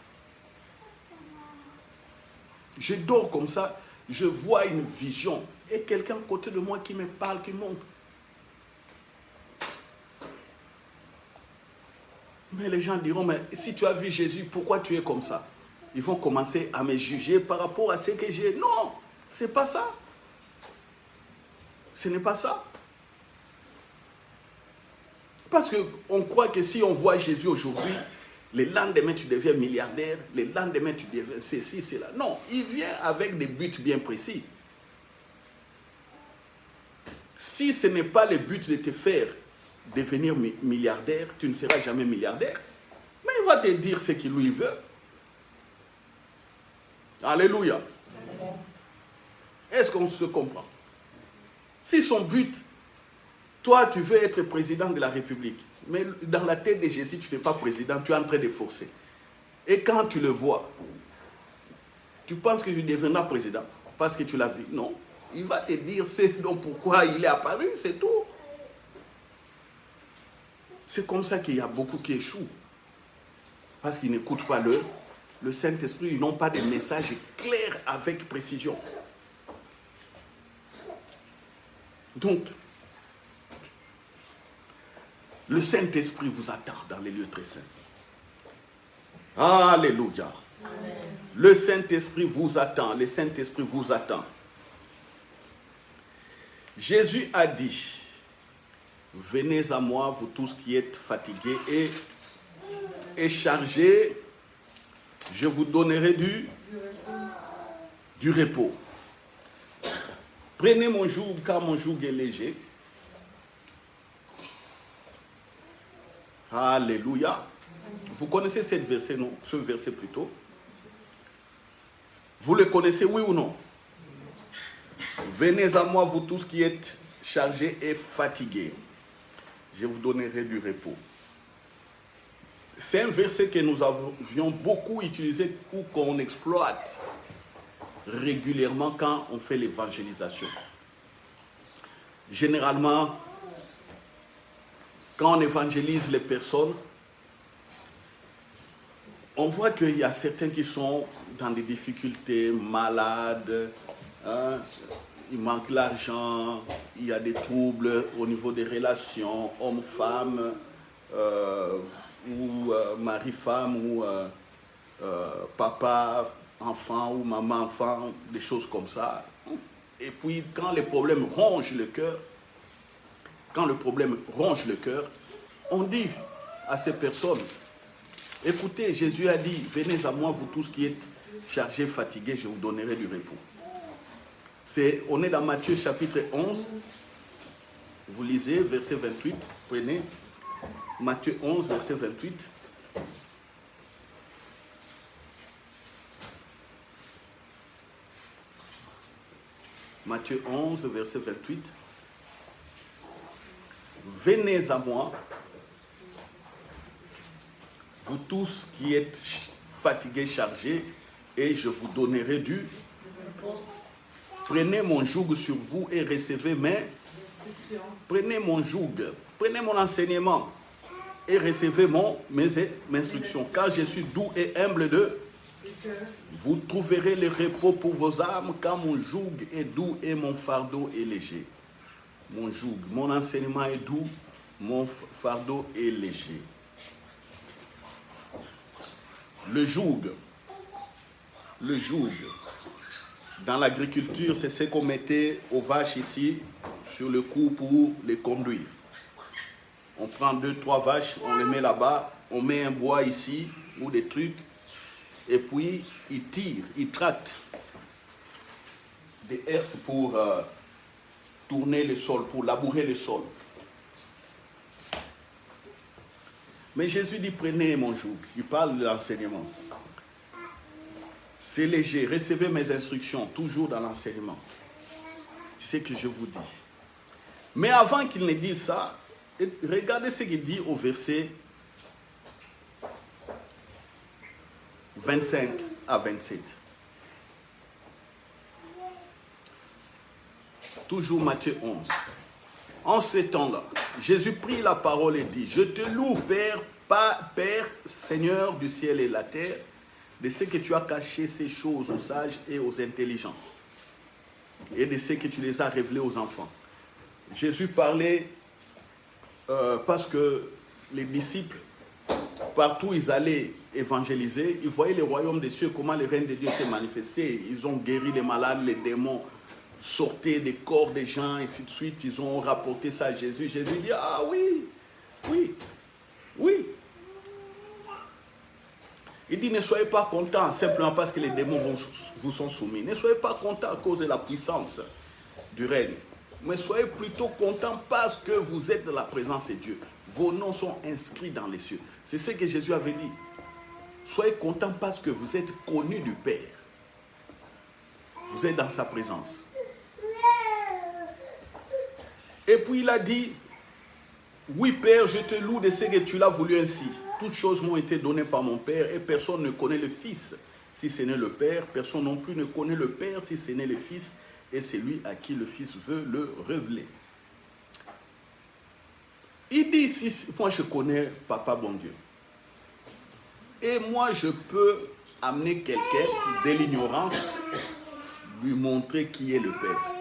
Je dors comme ça, je vois une vision. Et quelqu'un à côté de moi qui me parle, qui monte. Mais les gens diront, mais si tu as vu Jésus, pourquoi tu es comme ça? Ils vont commencer à me juger par rapport à ce que j'ai. Non, ce n'est pas ça. Ce n'est pas ça. Parce qu'on croit que si on voit Jésus aujourd'hui, le lendemain tu deviens milliardaire, le lendemain tu deviens ceci, cela. Non, il vient avec des buts bien précis. Si ce n'est pas le but de te faire devenir milliardaire, tu ne seras jamais milliardaire. Mais il va te dire ce qu'il lui veut. Alléluia. Est-ce qu'on se comprend? Si son but, toi tu veux être président de la République, mais dans la tête de Jésus tu n'es pas président, tu es en train de forcer. Et quand tu le vois, tu penses que je deviendrai président parce que tu l'as vu. Non, il va te dire c'est donc pourquoi il est apparu, c'est tout. C'est comme ça qu'il y a beaucoup qui échouent. Parce qu'ils n'écoutent pas le Saint-Esprit, ils n'ont pas de messages clairs avec précision. Donc, le Saint-Esprit vous attend dans les lieux très saints. Alléluia. Amen. Le Saint-Esprit vous attend, le Saint-Esprit vous attend. Jésus a dit, venez à moi, vous tous qui êtes fatigués et chargés, je vous donnerai du repos. Prenez mon joug, car mon joug est léger. Alléluia. Vous connaissez ce verset, non? Ce verset plutôt. Vous le connaissez, oui ou non? Venez à moi, vous tous qui êtes chargés et fatigués. Je vous donnerai du repos. C'est un verset que nous avions beaucoup utilisé ou qu'on exploite régulièrement quand on fait l'évangélisation. Généralement, quand on évangélise les personnes, on voit qu'il y a certains qui sont dans des difficultés, malades, hein, il manque l'argent, il y a des troubles au niveau des relations, homme-femme, ou mari-femme, ou papa-enfant, ou maman-enfant, des choses comme ça. Et puis, quand les problèmes rongent le cœur, on dit à ces personnes, écoutez, Jésus a dit, venez à moi, vous tous qui êtes chargés, fatigués, je vous donnerai du repos. On est dans Matthieu chapitre 11, vous lisez verset 28, prenez Matthieu 11, verset 28. Matthieu 11, verset 28. Venez à moi, vous tous qui êtes fatigués, chargés, et je vous donnerai du. Prenez mon joug sur vous et recevez Prenez mon joug, prenez mon enseignement et recevez mes instructions, car je suis doux et humble Vous trouverez le repos pour vos âmes, car mon joug est doux et mon fardeau est léger. Mon joug, mon enseignement est doux, mon fardeau est léger. Le joug, dans l'agriculture, c'est ce qu'on mettait aux vaches ici, sur le cou pour les conduire. On prend 2-3 vaches, on les met là-bas, on met un bois ici, ou des trucs, et puis ils tirent, ils tractent des herses pour tourner le sol, pour labourer le sol. Mais Jésus dit, prenez mon joug. Il parle de l'enseignement. C'est léger, recevez mes instructions, toujours dans l'enseignement. C'est ce que je vous dis. Mais avant qu'il ne dise ça, regardez ce qu'il dit au verset 25 à 27. Toujours Matthieu 11. En ces temps-là, Jésus prit la parole et dit, « Je te loue, Père, Seigneur du ciel et de la terre, de ce que tu as caché ces choses aux sages et aux intelligents, et de ce que tu les as révélées aux enfants. » Jésus parlait parce que les disciples, partout où ils allaient évangéliser, ils voyaient le royaume des cieux, comment le règne de Dieu s'est manifesté. Ils ont guéri les malades, les démons sortaient des corps des gens, et ainsi de suite. Ils ont rapporté ça à Jésus. Jésus dit, ah oui, oui, oui. Il dit, ne soyez pas contents simplement parce que les démons vous sont soumis. Ne soyez pas contents à cause de la puissance du règne. Mais soyez plutôt contents parce que vous êtes dans la présence de Dieu. Vos noms sont inscrits dans les cieux. C'est ce que Jésus avait dit. Soyez contents parce que vous êtes connus du Père. Vous êtes dans sa présence. Et puis il a dit, oui Père, je te loue de ce que tu l'as voulu ainsi. Toutes choses m'ont été données par mon Père et personne ne connaît le Fils si ce n'est le Père. Personne non plus ne connaît le Père si ce n'est le Fils et c'est lui à qui le Fils veut le révéler. Il dit ici, moi je connais Papa bon Dieu. Et moi je peux amener quelqu'un de l'ignorance, lui montrer qui est le Père.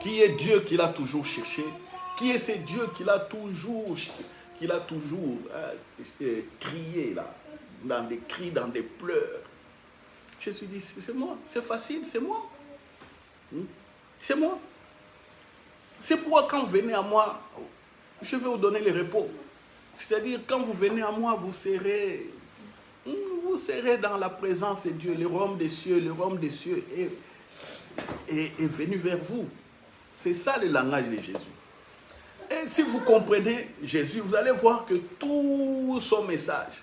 Qui est Dieu qu'il a toujours cherché. Qui est ce Dieu qu'il a toujours crié là, dans des cris, dans des pleurs. Jésus dit, c'est moi, c'est facile, c'est moi. C'est moi. C'est pourquoi quand vous venez à moi, je vais vous donner le repos. C'est-à-dire, quand vous venez à moi, vous serez dans la présence de Dieu. Le royaume des cieux est venu vers vous. C'est ça le langage de Jésus. Et si vous comprenez Jésus, vous allez voir que tout son message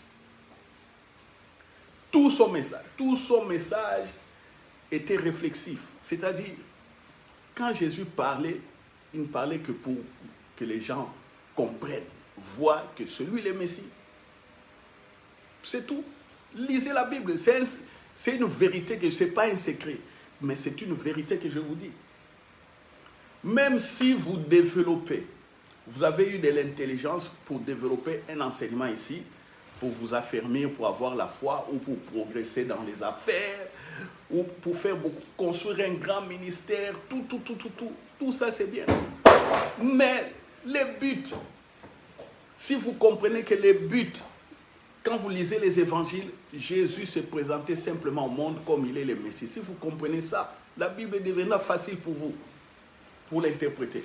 était réflexif. C'est-à-dire, quand Jésus parlait, il ne parlait que pour que les gens comprennent, voient que c'est lui le Messie. C'est tout. Lisez la Bible. C'est une vérité que ce n'est pas un secret, mais c'est une vérité que je vous dis. Même si vous développez, vous avez eu de l'intelligence pour développer un enseignement ici, pour vous affermir, pour avoir la foi, ou pour progresser dans les affaires, ou pour faire construire un grand ministère, tout ça c'est bien. Mais les buts, si vous comprenez que les buts, quand vous lisez les évangiles, Jésus se présentait simplement au monde comme il est le Messie. Si vous comprenez ça, la Bible deviendra facile pour vous, pour l'interpréter.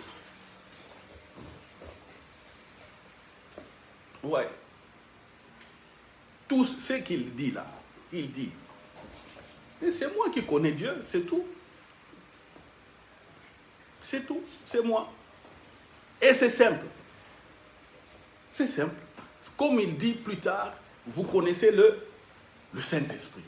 Ouais. Tout ce qu'il dit là, il dit, et c'est moi qui connais Dieu, c'est tout. C'est tout, c'est moi. Et c'est simple. C'est simple. Comme il dit plus tard, vous connaissez le Saint-Esprit.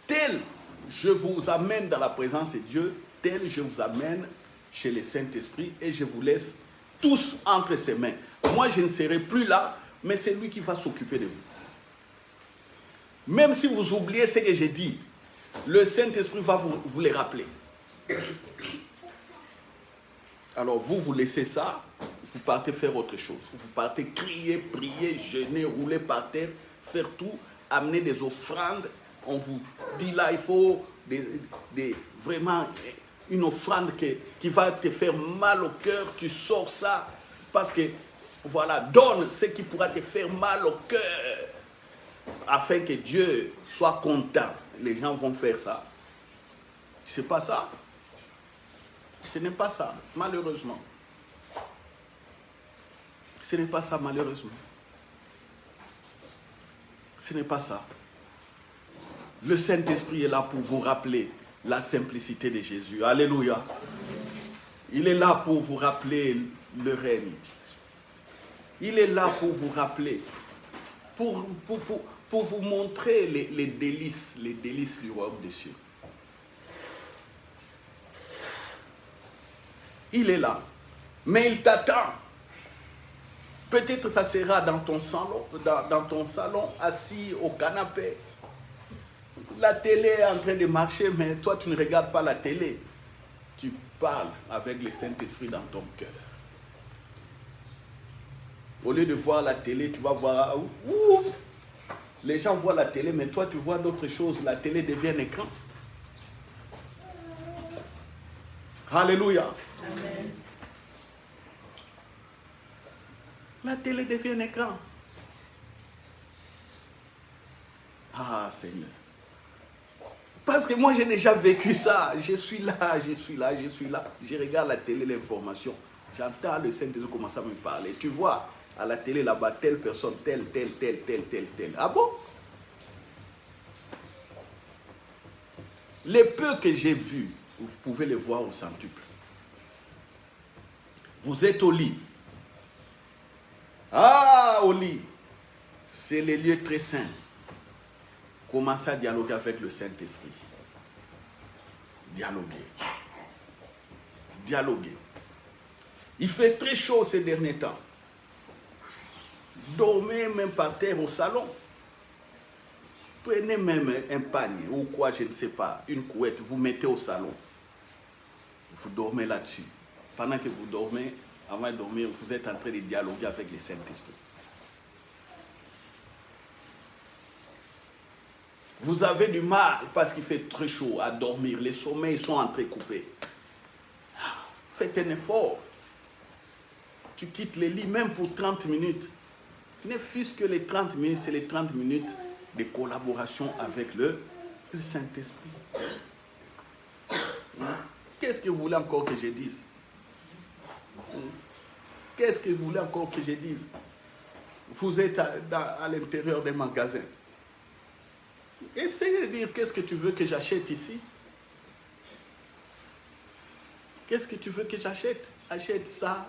Tel je vous amène dans la présence de Dieu, tel je vous amène chez le Saint-Esprit et je vous laisse tous entre ses mains. Moi, je ne serai plus là, mais c'est lui qui va s'occuper de vous. Même si vous oubliez ce que j'ai dit, le Saint-Esprit va vous les rappeler. Alors, vous laissez ça, vous partez faire autre chose. Vous partez crier, prier, jeûner, rouler par terre, faire tout, amener des offrandes. On vous dit là, il faut vraiment une offrande qui va te faire mal au cœur. Tu sors ça parce que, voilà, donne ce qui pourra te faire mal au cœur afin que Dieu soit content. Les gens vont faire ça. C'est pas ça. Ce n'est pas ça, malheureusement. Ce n'est pas ça, malheureusement. Ce n'est pas ça. Le Saint-Esprit est là pour vous rappeler la simplicité de Jésus. Alléluia. Il est là pour vous rappeler le règne. Il est là pour vous rappeler, pour vous montrer les délices du royaume des cieux. Il est là, mais il t'attend. Peut-être ça sera dans ton salon, assis au canapé. La télé est en train de marcher, mais toi tu ne regardes pas la télé. Tu parles avec le Saint-Esprit dans ton cœur. Au lieu de voir la télé, tu vas voir... les gens voient la télé, mais toi tu vois d'autres choses. La télé devient un écran. Alléluia. Amen. La télé devient un écran. Ah Seigneur. Parce que moi j'ai déjà vécu ça. Je suis là. Je regarde la télé, l'information. J'entends le Saint-Esprit commencer à me parler. Tu vois, à la télé là-bas, telle personne, telle. Ah bon? Les peu que j'ai vus, vous pouvez les voir au centuple. Vous êtes au lit. Ah, au lit. C'est les lieux très saints. Commencez à dialoguer avec le Saint-Esprit. Dialoguer. Il fait très chaud ces derniers temps. Dormez même par terre au salon. Prenez même un panier ou quoi, je ne sais pas, une couette, vous mettez au salon. Vous dormez là-dessus. Pendant que vous dormez, avant de dormir, vous êtes en train de dialoguer avec le Saint-Esprit. Vous avez du mal parce qu'il fait très chaud à dormir. Les sommeils sont entrecoupés. Faites un effort. Tu quittes le lit même pour 30 minutes. Ne fût-ce que les 30 minutes, c'est les 30 minutes de collaboration avec le Saint-Esprit. Qu'est-ce que vous voulez encore que je dise? Qu'est-ce que vous voulez encore que je dise? Vous êtes à l'intérieur des magasins. Essayez de dire, qu'est-ce que tu veux que j'achète ici? Qu'est-ce que tu veux que j'achète? Achète ça.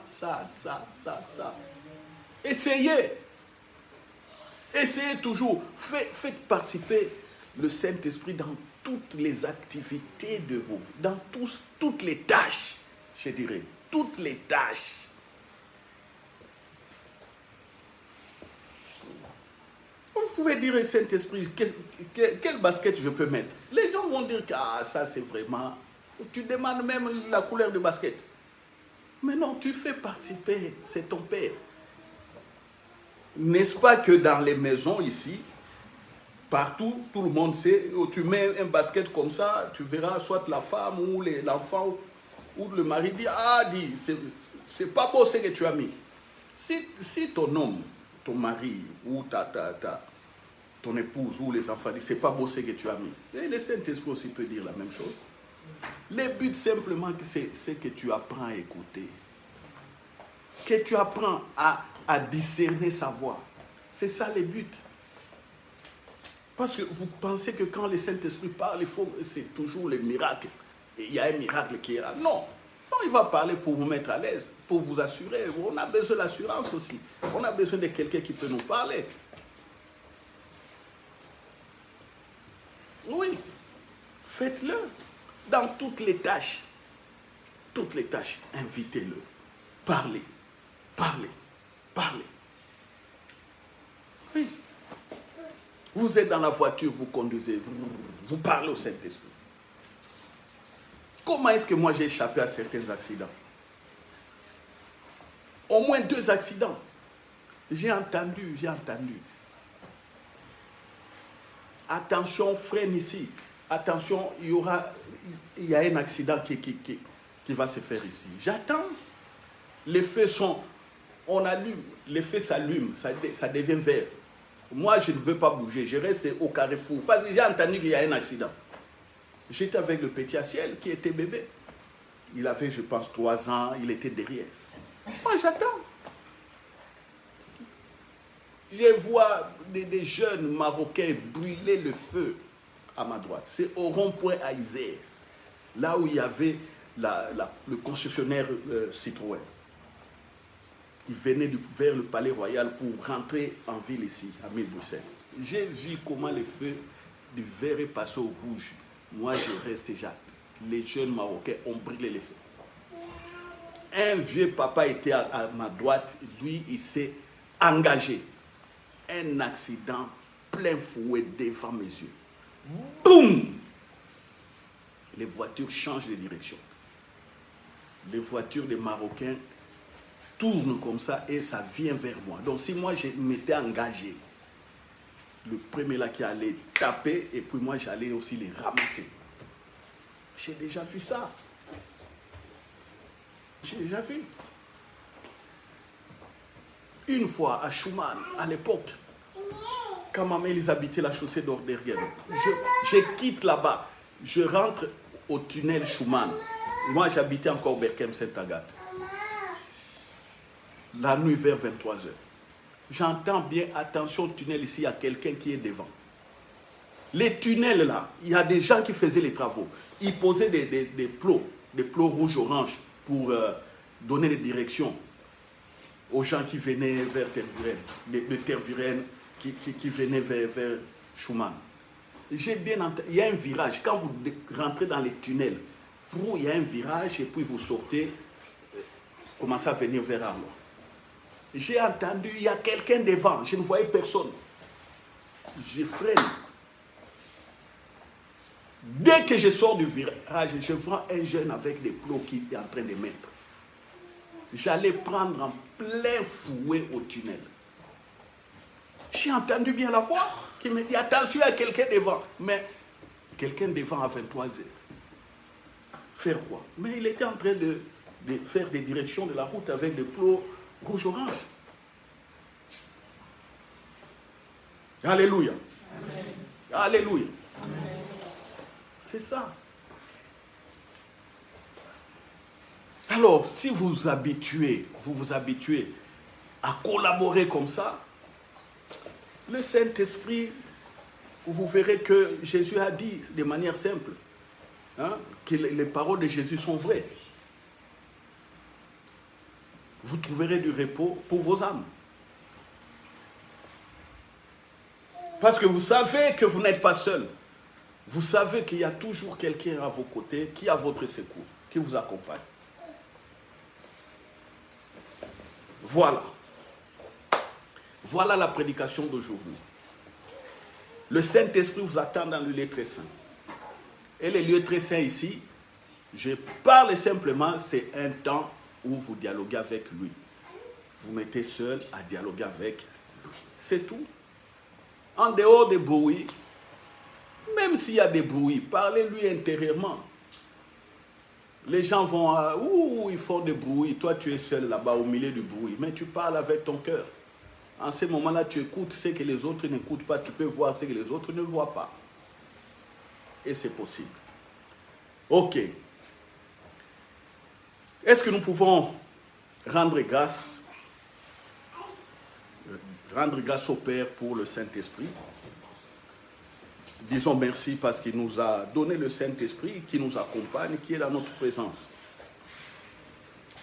Essayez. Essayez toujours. Faites participer le Saint-Esprit dans toutes les activités de vos vies, dans toutes les tâches, je dirais, toutes les tâches. Vous pouvez dire au Saint-Esprit, quelle basket je peux mettre? Les gens vont dire que ça c'est vraiment... Tu demandes même la couleur de basket. Mais non, tu fais participer, c'est ton Père. N'est-ce pas que dans les maisons ici, partout, tout le monde sait, tu mets un basket comme ça, tu verras soit la femme ou l'enfant ou le mari dit, c'est pas beau ce que tu as mis. Si ton homme, ton mari ou ton épouse ou les enfants disent, c'est pas beau ce que tu as mis. Et le Saint-Esprit aussi peut dire la même chose. Le but simplement, c'est que tu apprends à écouter. Que tu apprends à discerner sa voix. C'est ça le but. Parce que vous pensez que quand le Saint-Esprit parle, c'est toujours le miracle. Et il y a un miracle qui est là. Non, il va parler pour vous mettre à l'aise, pour vous assurer. On a besoin d'assurance aussi. On a besoin de quelqu'un qui peut nous parler. Oui, faites-le. Dans toutes les tâches, invitez-le. Parlez. Oui. Vous êtes dans la voiture, vous conduisez, vous parlez au Saint-Esprit. Comment est-ce que moi j'ai échappé à certains accidents? Au moins 2 accidents. J'ai entendu. attention, freine ici. Attention, il y a un accident qui va se faire ici. J'attends. Les feux sont, on allume, les feux s'allument, ça devient vert. Moi, je ne veux pas bouger, je reste au carrefour. Parce que j'ai entendu qu'il y a un accident. J'étais avec le petit Asiel qui était bébé. Il avait, je pense, 3 ans, il était derrière. Moi, j'attends. Je vois des jeunes Marocains brûler le feu à ma droite. C'est au rond-point à Isère, là où il y avait le concessionnaire Citroën. Ils venaient vers le Palais Royal pour rentrer en ville ici, à Bruxelles. J'ai vu comment le feu du vert est passé au rouge. Moi, je reste déjà. Les jeunes Marocains ont brûlé les feux. Un vieux papa était à ma droite. Lui, il s'est engagé. Un accident plein fouet devant mes yeux. Boum! Les voitures changent de direction. Les voitures des Marocains tournent comme ça et ça vient vers moi. Donc si moi je m'étais engagé, le premier là qui allait taper et puis moi j'allais aussi les ramasser. J'ai déjà vu ça. J'ai déjà vu. Une fois à Schumann, à l'époque, quand ma mère ils habitaient la chaussée d'Orderghem, je quitte là-bas, je rentre au tunnel Schumann. Moi j'habitais encore Berkem-Saint-Agathe. La nuit vers 23h. J'entends bien, attention, tunnel ici, il y a quelqu'un qui est devant. Les tunnels là, il y a des gens qui faisaient les travaux. Ils posaient des plots rouge-orange pour donner des directions aux gens qui venaient vers Tervuren, de Tervuren qui venaient vers Schumann. J'ai bien entendu, il y a un virage. Quand vous rentrez dans les tunnels, il y a un virage et puis vous sortez, commencez à venir vers Arlon. J'ai entendu, il y a quelqu'un devant, je ne voyais personne. Je freine. Dès que je sors du virage, je vois un jeune avec des plots qui est en train de mettre. J'allais prendre en plein fouet au tunnel. J'ai entendu bien la voix qui me dit, attention, il y a quelqu'un devant. Mais quelqu'un devant à 23h. Faire quoi? Mais il était en train de faire des directions de la route avec des plots rouge-orange. Alléluia. Amen. Alléluia. Amen. C'est ça. Alors, si vous vous habituez à collaborer comme ça, le Saint-Esprit, vous verrez que Jésus a dit de manière simple, que les paroles de Jésus sont vraies. Vous trouverez du repos pour vos âmes. Parce que vous savez que vous n'êtes pas seul. Vous savez qu'il y a toujours quelqu'un à vos côtés qui est à votre secours, qui vous accompagne. Voilà. Voilà la prédication d'aujourd'hui. Le Saint-Esprit vous attend dans le lieu très saint. Et le lieu très saint ici, je parle simplement, c'est un temps où vous dialoguez avec lui. Vous mettez seul à dialoguer avec lui. C'est tout. En dehors des bruits, même s'il y a des bruits, parlez-lui intérieurement. Les gens vont, ils font des bruits, toi tu es seul là-bas au milieu du bruit, mais tu parles avec ton cœur. En ce moment-là, tu écoutes ce que les autres n'écoutent pas, tu peux voir ce que les autres ne voient pas. Et c'est possible. Ok. Est-ce que nous pouvons rendre grâce au Père pour le Saint-Esprit? Disons merci parce qu'il nous a donné le Saint-Esprit qui nous accompagne, qui est dans notre présence.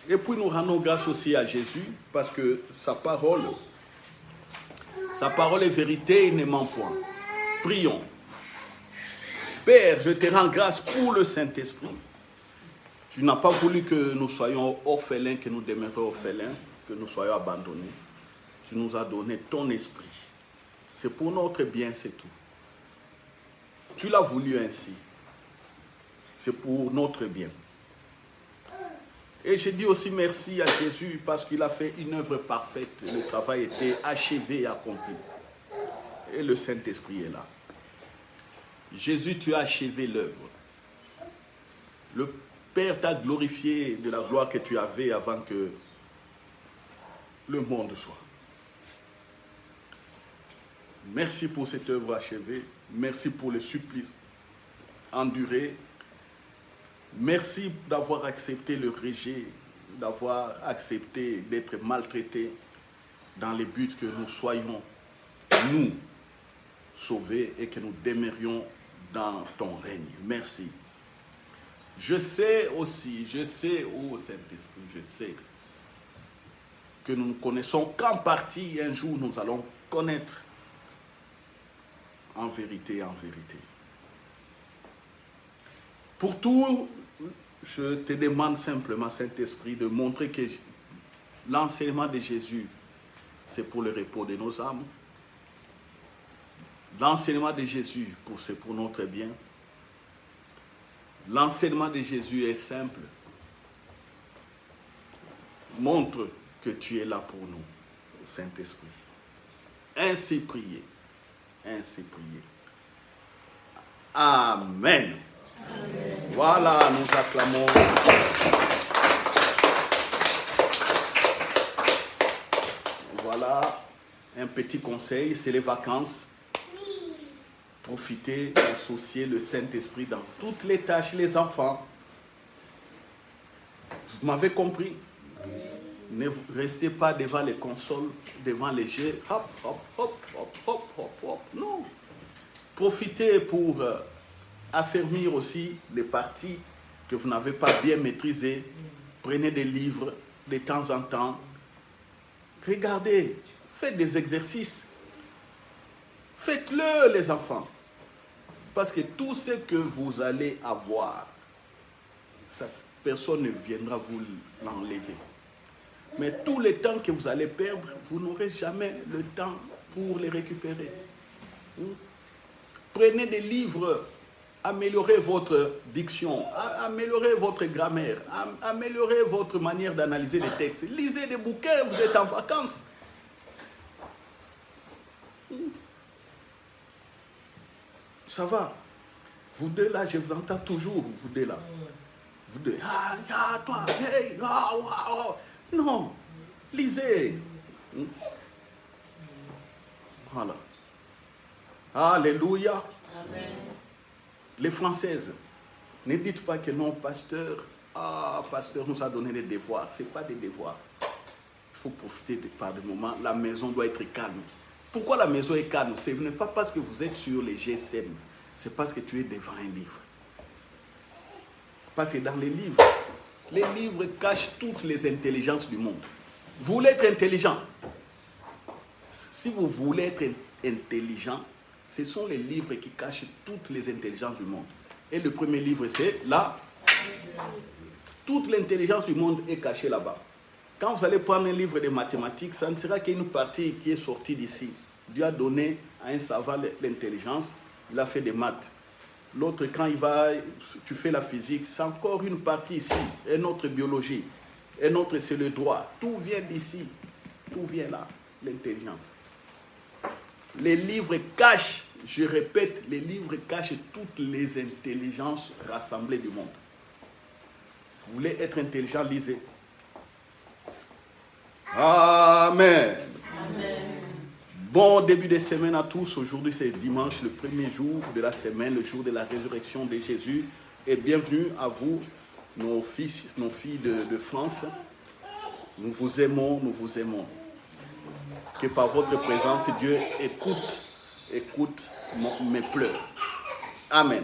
Et puis nous rendons grâce aussi à Jésus parce que sa parole est vérité, il ne ment point. Prions. Père, je te rends grâce pour le Saint-Esprit. Tu n'as pas voulu que nous soyons orphelins, que nous demeurions orphelins, que nous soyons abandonnés. Tu nous as donné ton esprit. C'est pour notre bien, c'est tout. Tu l'as voulu ainsi. C'est pour notre bien. Et je dis aussi merci à Jésus parce qu'il a fait une œuvre parfaite. Le travail était achevé et accompli. Et le Saint-Esprit est là. Jésus, tu as achevé l'œuvre. Le Père t'a glorifié de la gloire que tu avais avant que le monde soit. Merci pour cette œuvre achevée. Merci pour le supplice enduré. Merci d'avoir accepté le rejet, d'avoir accepté d'être maltraité dans le but que nous soyons, nous, sauvés et que nous demeurions dans ton règne. Merci. Je sais aussi, oh Saint-Esprit, je sais que nous ne connaissons qu'en partie. Un jour, nous allons connaître en vérité, en vérité. Pour tout, je te demande simplement, Saint-Esprit, de montrer que l'enseignement de Jésus, c'est pour le repos de nos âmes. L'enseignement de Jésus, c'est pour notre bien. L'enseignement de Jésus est simple. Montre que tu es là pour nous, Saint-Esprit. Ainsi priez. Ainsi priez. Amen. Amen. Voilà, nous acclamons. Voilà un petit conseil, c'est les vacances. Profitez d'associer le Saint-Esprit dans toutes les tâches, les enfants. Vous m'avez compris? Ne restez pas devant les consoles, devant les jeux. Hop, hop, hop, hop, hop, hop, hop. Non. Profitez pour affermir aussi les parties que vous n'avez pas bien maîtrisées. Prenez des livres de temps en temps. Regardez, faites des exercices. Faites-le, les enfants. Parce que tout ce que vous allez avoir, ça, personne ne viendra vous l'enlever. Mais tout le temps que vous allez perdre, vous n'aurez jamais le temps pour les récupérer. Prenez des livres, améliorez votre diction, améliorez votre grammaire, améliorez votre manière d'analyser les textes. Lisez des bouquins, vous êtes en vacances. Ça va. Vous deux là, je vous entends toujours, vous deux là. Vous deux, toi, hey, non, lisez. Voilà. Alléluia. Amen. Les Françaises, ne dites pas que non, pasteur, pasteur nous a donné des devoirs. Ce n'est pas des devoirs. Il faut profiter par des moments. La maison doit être calme. Pourquoi la maison est calme? Ce n'est pas parce que vous êtes sur les GSM. C'est parce que tu es devant un livre. Parce que dans les livres cachent toutes les intelligences du monde. Vous voulez être intelligent. Si vous voulez être intelligent, ce sont les livres qui cachent toutes les intelligences du monde. Et le premier livre, c'est là. Toute l'intelligence du monde est cachée là-bas. Quand vous allez prendre un livre de mathématiques, ça ne sera qu'une partie qui est sortie d'ici. Dieu a donné à un savant l'intelligence. Il a fait des maths. L'autre, quand tu fais la physique, c'est encore une partie ici. Un autre biologie. Un autre, c'est le droit. Tout vient d'ici. Tout vient là. L'intelligence. Les livres cachent, je répète, les livres cachent toutes les intelligences rassemblées du monde. Vous voulez être intelligent, lisez. Amen. Amen. Bon début de semaine à tous. Aujourd'hui, c'est dimanche, le premier jour de la semaine, le jour de la résurrection de Jésus. Et bienvenue à vous, nos filles de France. Nous vous aimons, nous vous aimons. Que par votre présence, Dieu écoute mes pleurs. Amen.